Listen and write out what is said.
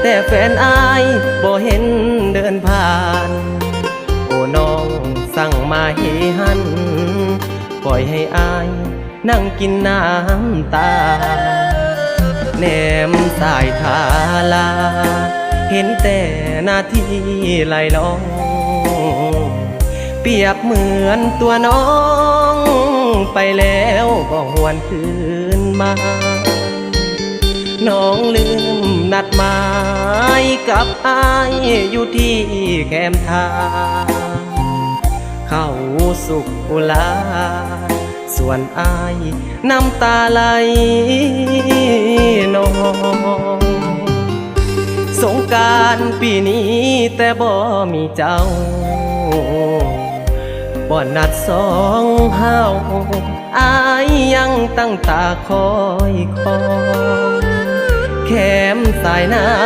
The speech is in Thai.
แต่แฟนอายบ่เห็นเดินผ่านโอ้น้องสั่งมาให้หันปล่อยให้อายนั่งกินน้ำตาแนมสายทาลาเห็นแต่หน้าที่ไหลลองเปรียบเหมือนตัวน้องไปแล้วก็หวนคืนมาน้องลืมนัดหมายกับอายอยู่ที่แคมทางเข้าสุขอุลาส่วนอายน้ำตาไหลนองสงกรานต์ปีนี้แต่บ่มีเจ้าบ่นัดสองเฮาอายยังตั้งตาคอยแคมสายน้ำ